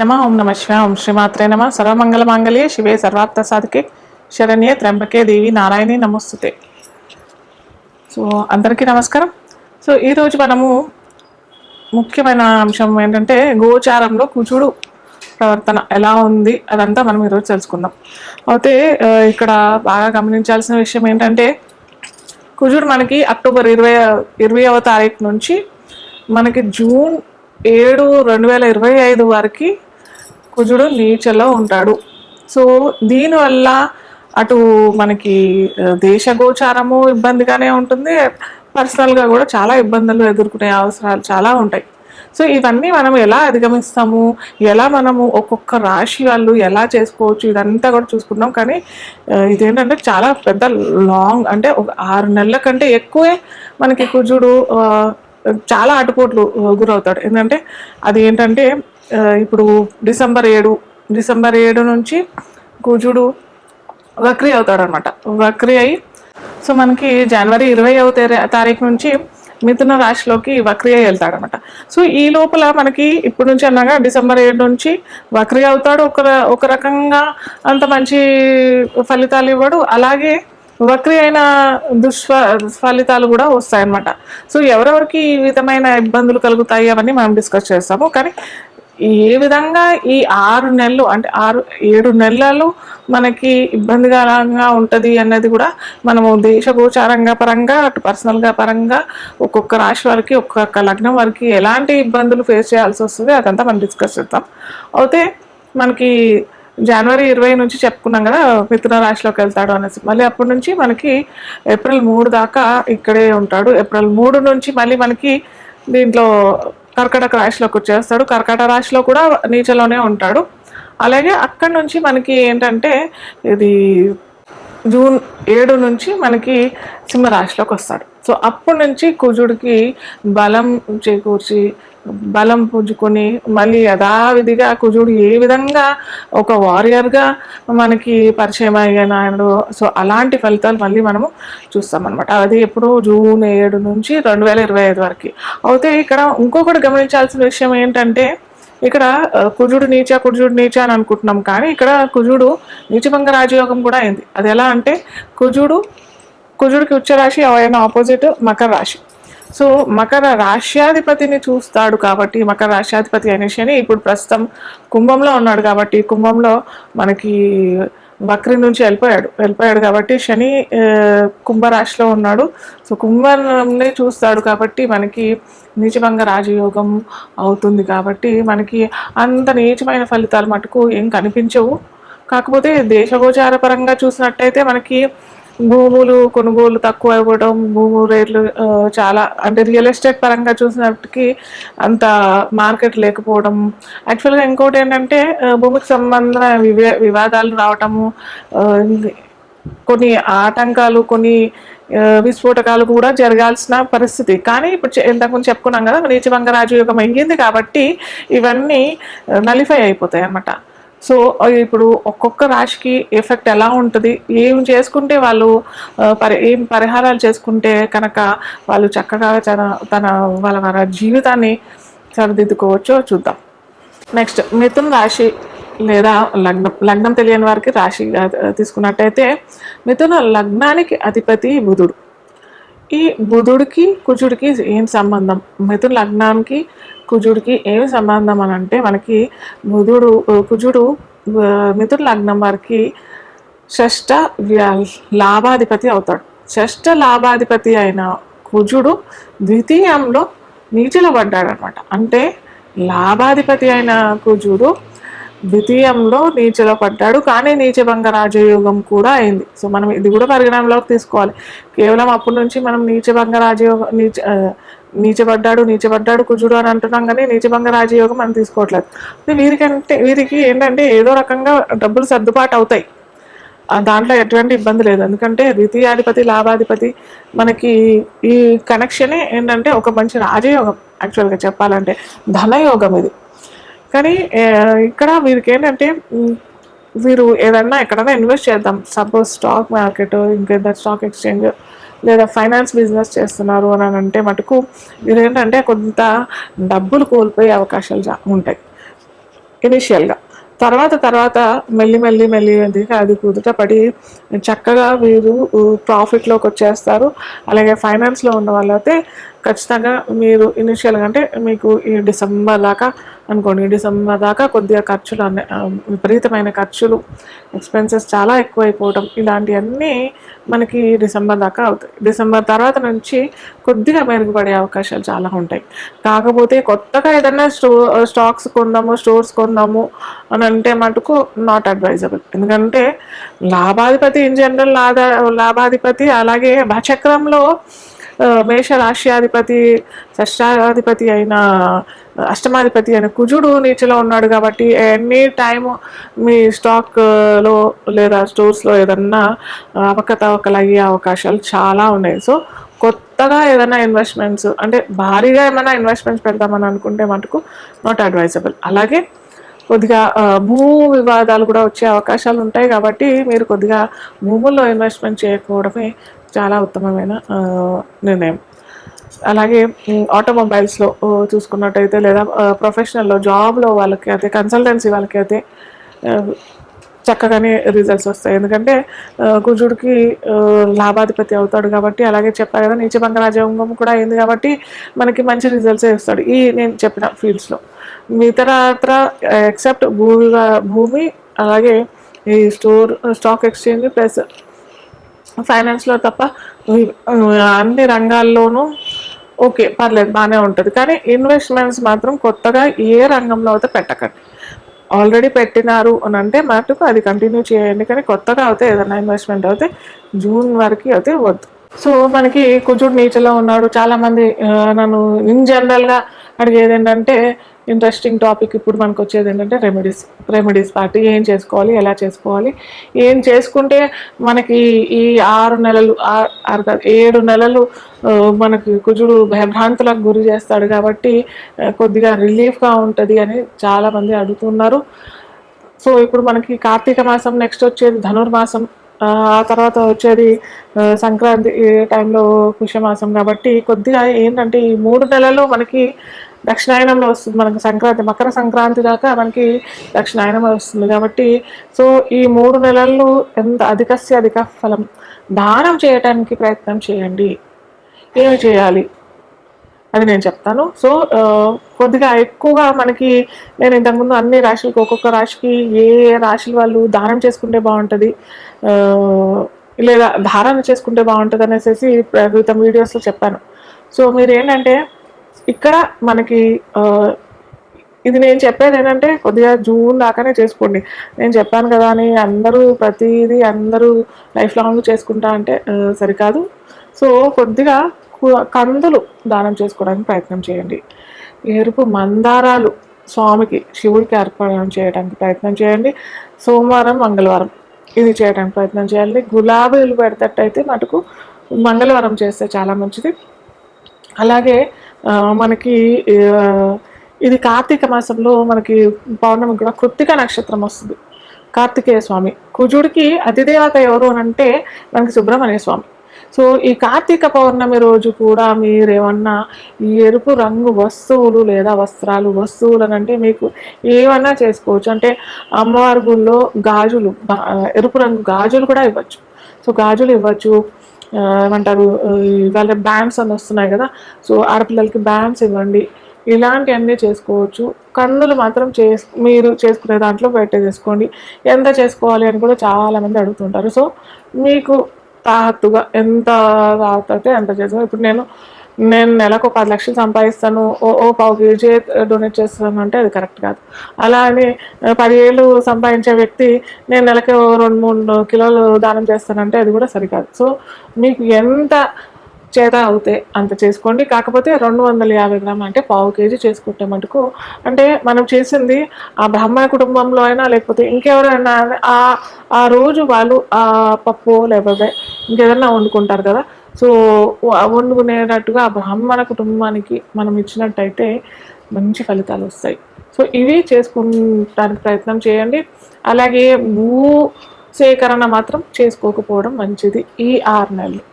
ఓం నమ శివాయ. ఓం శ్రీమాత్రే నమ. సర్వమంగళ మాంగళ్యే శివే సర్వార్థ సాధికే శరణ్యే త్ర్యంబకే దేవి నారాయణి నమస్తుతే. సో అందరికీ నమస్కారం. సో ఈరోజు మనము ముఖ్యమైన అంశం ఏంటంటే గోచారంలో కుజుడు ప్రవర్తన ఎలా ఉంది అదంతా మనం ఈరోజు తెలుసుకుందాం. అయితే ఇక్కడ బాగా గమనించాల్సిన విషయం ఏంటంటే కుజుడు మనకి అక్టోబర్ 20వ తారీఖు నుంచి మనకి జూన్ 7, 2025 వరకు కుజుడు నీచలో ఉంటాడు. సో దీనివల్ల అటు మనకి దేశ గోచారము ఇబ్బందిగానే ఉంటుంది, పర్సనల్గా కూడా చాలా ఇబ్బందులు ఎదుర్కొనే అవసరాలు చాలా ఉంటాయి. సో ఇవన్నీ మనం ఎలా అధిగమిస్తాము, ఎలా మనము ఒక్కొక్క రాశి వాళ్ళు ఎలా చేసుకోవచ్చు, ఇదంతా కూడా చూసుకుందాం. కానీ ఇదేంటంటే చాలా పెద్ద లాంగ్, అంటే ఒక 6 నెలల కంటే ఎక్కువే మనకి కుజుడు చాలా అటుపోట్లు గురవుతాడు. ఎందుకంటే అది ఏంటంటే ఇప్పుడు డిసెంబర్ 7 నుంచి కుజుడు వక్రీ అవుతాడు అనమాట. వక్రీ అయి సో మనకి జనవరి 20వ తారీఖు నుంచి మిథున రాశిలోకి వక్రీ అయి వెళ్తాడు అనమాట. సో ఈ లోపల మనకి ఇప్పుడు నుంచి అన్నాగా డిసెంబర్ 7 నుంచి వక్రీ అవుతాడు. ఒక రకంగా అంత మంచి ఫలితాలు ఇవ్వడు, అలాగే వక్రీ అయిన ఫలితాలు కూడా వస్తాయన్నమాట. సో ఎవరెవరికి ఈ విధమైన ఇబ్బందులు కలుగుతాయి అవన్నీ మనం డిస్కస్ చేస్తాము. కానీ ఏ విధంగా ఈ 6 నెలలు అంటే 7 నెలలు మనకి ఇబ్బందికరంగా ఉంటుంది అన్నది కూడా మనము దేశగోచారంగా పరంగా అటు పర్సనల్గా పరంగా ఒక్కొక్క రాశి వారికి ఒక్కొక్క లగ్నం వారికి ఎలాంటి ఇబ్బందులు ఫేస్ చేయాల్సి వస్తుంది అదంతా మనం డిస్కస్ చేద్దాం. అయితే మనకి జనవరి 20 నుంచి చెప్పుకున్నాం కదా మిథున రాశిలోకి వెళ్తాడు అనేసి. మళ్ళీ అప్పటి నుంచి మనకి ఏప్రిల్ 3 దాకా ఇక్కడే ఉంటాడు. ఏప్రిల్ 3 నుంచి మళ్ళీ మనకి దీంట్లో కర్కాటక రాశిలోకి వచ్చేస్తాడు. కర్కాటక రాశిలో కూడా నీచలోనే ఉంటాడు. అలాగే అక్కడి నుంచి మనకి ఏంటంటే ఇది జూన్ 7 నుంచి మనకి సింహరాశిలోకి వస్తాడు. సో అప్పటి నుంచి కుజుడికి బలం చేకూర్చి బలం పుంజుకొని మళ్ళీ యథావిధిగా కుజుడు ఏ విధంగా ఒక వారియర్గా మనకి పరిచయం అయ్యాడు. సో అలాంటి ఫలితాలు మళ్ళీ మనము చూస్తామన్నమాట. అది ఎప్పుడు జూన్ 7 నుంచి 2025 వరకు. అయితే ఇక్కడ ఇంకొకటి గమనించాల్సిన విషయం ఏంటంటే ఇక్కడ కుజుడు నీచ అని అనుకుంటున్నాం, కానీ ఇక్కడ కుజుడు నీచభంగ రాజయోగం కూడా అయింది. అది ఎలా అంటే కుజుడికి ఉచ్చ రాశి అయిన ఆపోజిట్ మకర రాశి. సో మకర రాశ్యాధిపతిని చూస్తాడు కాబట్టి, మకర రాశ్యాధిపతి అయిన శని ఇప్పుడు ప్రస్తుతం కుంభంలో ఉన్నాడు కాబట్టి, కుంభంలో మనకి వక్రి నుంచి వెళ్ళిపోయాడు కాబట్టి శని కుంభరాశిలో ఉన్నాడు. సో కుంభంని చూస్తాడు కాబట్టి మనకి నీచభంగ రాజయోగం అవుతుంది. కాబట్టి మనకి అంత నీచమైన ఫలితాలు మటుకు ఏం కనిపించవు. కాకపోతే దేశగోచార పరంగా చూసినట్టయితే మనకి భూములు కొనుగోలు తక్కువ ఇవ్వడం, భూము రేట్లు చాలా, అంటే రియల్ ఎస్టేట్ పరంగా చూసినప్పటికీ అంత మార్కెట్ లేకపోవడం. యాక్చువల్గా ఇంకోటి ఏంటంటే భూమికి సంబంధించిన వివాదాలు రావటము, కొన్ని ఆటంకాలు, కొన్ని విస్ఫోటకాలు కూడా జరగాల్సిన పరిస్థితి. కానీ ఇప్పుడు ఇంతకుముందు చెప్పుకున్నాం కదా నీచభంగ రాజయోగం అయ్యింది కాబట్టి ఇవన్నీ నలిఫై అయిపోతాయి అన్నమాట. సో ఇప్పుడు ఒక్కొక్క రాశికి ఎఫెక్ట్ ఎలా ఉంటుంది, ఏం చేసుకుంటే వాళ్ళు ఏం పరిహారాలు చేసుకుంటే కనుక వాళ్ళు చక్కగా వాళ్ళ జీవితాన్ని సరిదిద్దుకోవచ్చో చూద్దాం. నెక్స్ట్ మిథున రాశి లేదా లగ్నం తెలియని వారికి రాశి తీసుకున్నట్టయితే మిథున లగ్నానికి అధిపతి బుధుడు. ఈ బుధుడికి కుజుడికి ఏం సంబంధం, మిథున లగ్నానికి కుజుడికి ఏమి సంబంధం అని అంటే మనకి కుజుడు మిథున లగ్నం వారికి షష్ఠ లాభాధిపతి అవుతాడు. షష్ఠ లాభాధిపతి అయిన కుజుడు ద్వితీయంలో నీచలో పడ్డాడు అనమాట. అంటే లాభాధిపతి అయిన కుజుడు ద్వితీయంలో నీచలో పడ్డాడు, కానీ నీచభంగ రాజయోగం కూడా అయింది. సో మనం ఇది కూడా పరిగణనలోకి తీసుకోవాలి. కేవలం అప్పటి నుంచి మనం నీచభంగ రాజయోగం నీచబడ్డాడు కుజుడు అని అంటున్నాం, కానీ నీచభంగ రాజయోగం మనం తీసుకోవట్లేదు. వీరికి ఏంటంటే ఏదో రకంగా డబ్బులు సర్దుబాటు అవుతాయి, దాంట్లో ఎటువంటి ఇబ్బంది లేదు. ఎందుకంటే ద్వితీయాధిపతి లాభాధిపతి మనకి ఈ కనెక్షనే ఏంటంటే ఒక మంచి రాజయోగం. యాక్చువల్గా చెప్పాలంటే ధనయోగం ఇది. కానీ ఇక్కడ వీరికి ఏంటంటే వీరు ఏదన్నా ఎక్కడైనా ఇన్వెస్ట్ చేద్దాం, సపోజ్ స్టాక్ మార్కెట్, ఇంకేదో స్టాక్ ఎక్స్చేంజ్ లేదా ఫైనాన్స్ బిజినెస్ చేస్తున్నారు అని అంటే మటుకు వీరు ఏంటంటే కొంత డబ్బులు కోల్పోయే అవకాశాలు ఉంటాయి. ఇనిషియల్గా. తర్వాత మెల్లిగా అది కుదుట పడి చక్కగా వీరు ప్రాఫిట్‌లోకి వచ్చేస్తారు. అలాగే ఫైనాన్స్‌లో ఉన్న వాళ్ళైతే ఖచ్చితంగా మీరు ఇనిషియల్‌గా అంటే మీకు ఈ డిసెంబర్ దాకా అనుకోండి. డిసెంబర్ దాకా కొద్దిగా ఖర్చులు విపరీతమైన ఖర్చులు, ఎక్స్‌పెన్సెస్ చాలా ఎక్కువైపోవడం ఇలాంటియన్నీ మనకి డిసెంబర్ దాకా అవుతాయి. డిసెంబర్ తర్వాత నుంచి కొద్దిగా మెరుగుపడే అవకాశాలు చాలా ఉంటాయి. కాకపోతే కొత్తగా ఏదన్నా స్టాక్స్ కొందాము, స్టోర్స్ కొందాము అని అంటే మటుకు నాట్ అడ్వైజబుల్. ఎందుకంటే లాభాధిపతి ఇన్ జనరల్ లాభాధిపతి అలాగే చక్రంలో మేష రాశ్యాధిపతి, షష్టాధిపతి అయిన అష్టమాధిపతి అయిన కుజుడు నీచలో ఉన్నాడు కాబట్టి ఎనీ టైమ్ మీ స్టాక్లో లేదా స్టోర్స్లో ఏదన్నా అవకతవకలు అయ్యే అవకాశాలు చాలా ఉన్నాయి. సో కొత్తగా ఏదైనా ఇన్వెస్ట్మెంట్స్ అంటే భారీగా ఏమైనా ఇన్వెస్ట్మెంట్స్ పెడదామని అనుకుంటే మటుకు నాట్ అడ్వైజబుల్. అలాగే కొద్దిగా భూ వివాదాలు కూడా వచ్చే అవకాశాలు ఉంటాయి కాబట్టి మీరు కొద్దిగా భూముల్లో ఇన్వెస్ట్మెంట్ చేయకపోవడమే చాలా ఉత్తమమైన నిర్ణయం. అలాగే ఆటోమొబైల్స్లో చూసుకున్నట్టయితే లేదా ప్రొఫెషనల్లో జాబ్లో వాళ్ళకి అయితే కన్సల్టెన్సీ వాళ్ళకి అయితే చక్కగానే రిజల్ట్స్ వస్తాయి. ఎందుకంటే కుజుడికి లాభాధిపతి అవుతాడు కాబట్టి, అలాగే చెప్పా కదా నీచభంగ రాజయోగం కూడా అయింది కాబట్టి మనకి మంచి రిజల్ట్సే ఇస్తాడు ఈ నేను చెప్పిన ఫీల్డ్స్లో. ఇతరత్ర ఎక్సెప్ట్ భూమి అలాగే ఈ స్టాక్ ఎక్స్చేంజ్ ప్లస్ ఫైనాన్స్లో తప్ప అన్ని రంగాల్లోనూ ఓకే పర్లేదు బాగానే ఉంటుంది. కానీ ఇన్వెస్ట్మెంట్స్ మాత్రం కొత్తగా ఏ రంగంలో అయితే పెట్టకండి. ఆల్రెడీ పెట్టినారు అని అంటే మటుకు అది కంటిన్యూ చేయండి. కానీ కొత్తగా అయితే ఏదైనా ఇన్వెస్ట్మెంట్ అయితే జూన్ వరకు అయితే వద్దు. సో మనకి కుజుడు నీచలో ఉన్నాడు. చాలామంది నన్ను ఇన్ జనరల్గా అడిగేది ఏంటంటే ఇంట్రెస్టింగ్ టాపిక్ ఇప్పుడు మనకు వచ్చేది ఏంటంటే రెమెడీస్ పార్టీ ఏం చేసుకోవాలి, ఎలా చేసుకోవాలి, ఏం చేసుకుంటే మనకి ఈ 6 నెలలు 7 నెలలు మనకి కుజుడు భయభ్రాంతులకు గురి చేస్తాడు కాబట్టి కొద్దిగా రిలీఫ్గా ఉంటుంది అని చాలామంది అడుగుతున్నారు. సో ఇప్పుడు మనకి కార్తీక మాసం, నెక్స్ట్ వచ్చేది ధనుర్మాసం, ఆ తర్వాత వచ్చేది సంక్రాంతి టైంలో పుష్యమాసం కాబట్టి కొద్దిగా ఏంటంటే ఈ 3 నెలలు మనకి దక్షిణాయనంలో వస్తుంది. మనకి సంక్రాంతి, మకర సంక్రాంతి దాకా మనకి దక్షిణాయనం వస్తుంది కాబట్టి సో ఈ 3 నెలల్లో ఎంత అధిక ఫలం దానం చేయడానికి ప్రయత్నం చేయండి. ఏమి చేయాలి అది నేను చెప్తాను. సో కొద్దిగా ఎక్కువగా మనకి నేను ఇంతకుముందు అన్ని రాశులకి ఒక్కొక్క రాశికి ఏ రాశుల వాళ్ళు దానం చేసుకుంటే బాగుంటుంది లేదా ధారణ చేసుకుంటే బాగుంటుంది అనేసి క్రితం వీడియోస్లో చెప్పాను. సో మీరు ఏంటంటే ఇక్కడ మనకి ఇది నేను చెప్పేది ఏంటంటే కొద్దిగా జూన్ దాకానే చేసుకోండి. నేను చెప్పాను కదా అని అందరూ లైఫ్ లాంగ్ చేసుకుంటా అంటే సరికాదు. సో కొద్దిగా కందులు దానం చేసుకోవడానికి ప్రయత్నం చేయండి. ఎరుపు మందారాలు స్వామికి శివుడికి అర్పణ చేయడానికి ప్రయత్నం చేయండి. సోమవారం మంగళవారం ఇది చేయడానికి ప్రయత్నం చేయాలి. గులాబీలు పెడతట్టయితే మటుకు మంగళవారం చేస్తే చాలా మంచిది. అలాగే మనకి ఇది కార్తీక మాసంలో మనకి పౌర్ణమి కూడా కృత్తిక నక్షత్రం వస్తుంది. కార్తికేయ స్వామి కుజుడికి అతిదేవత ఎవరు అని అంటే మనకి సుబ్రహ్మణ్య స్వామి. సో ఈ కార్తీక పౌర్ణమి రోజు కూడా మీరేమన్నా ఈ ఎరుపు రంగు వస్తువులు లేదా వస్తువులు అని అంటే మీకు ఏమన్నా చేసుకోవచ్చు. అంటే అమ్మవారి గుళ్ళో గాజులు, ఎరుపు రంగు గాజులు కూడా ఇవ్వచ్చు. సో గాజులు ఇవ్వచ్చు. ఏమంటారు వాళ్ళ బ్యాండ్స్ అని వస్తున్నాయి కదా, సో ఆడపిల్లలకి బ్యాండ్స్ ఇవ్వండి. ఇలాంటివన్నీ చేసుకోవచ్చు. కందులు మాత్రం మీరు చేసుకునే దాంట్లో చేసుకోండి. ఎంత చేసుకోవాలి అని కూడా చాలామంది అడుగుతుంటారు. సో మీకు తాహత్తుగా ఎంత తాహతే ఎంత చేసుకో. ఇప్పుడు నేను నెలకు 10 లక్షలు సంపాదిస్తాను, పావు కేజీ డొనేట్ చేస్తాను అంటే అది కరెక్ట్ కాదు. అలా అని 10 ఏళ్ళు సంపాదించే వ్యక్తి నేను నెలకు 2-3 కిలోలు దానం చేస్తానంటే అది కూడా సరికాదు. సో మీకు ఎంత చేత అవుతే అంత చేసుకోండి. కాకపోతే 250 గ్రాములు అంటే పావు కేజీ చేసుకుంటే మటుకు అంటే మనం చేసింది ఆ బ్రాహ్మణ కుటుంబంలో అయినా లేకపోతే ఇంకెవరైనా ఆ రోజు వాళ్ళు ఆ పప్పు లేకపోతే ఇంకేదన్నా వండుకుంటారు కదా, సో వండుకునేటట్టుగా ఆ బ్రాహ్మణ కుటుంబానికి మనం ఇచ్చినట్టయితే మంచి ఫలితాలు వస్తాయి. సో ఇవి చేసుకుంటానికి ప్రయత్నం చేయండి. అలాగే భూ సేకరణ మాత్రం చేసుకోకపోవడం మంచిది ఈ 6 నెలలు.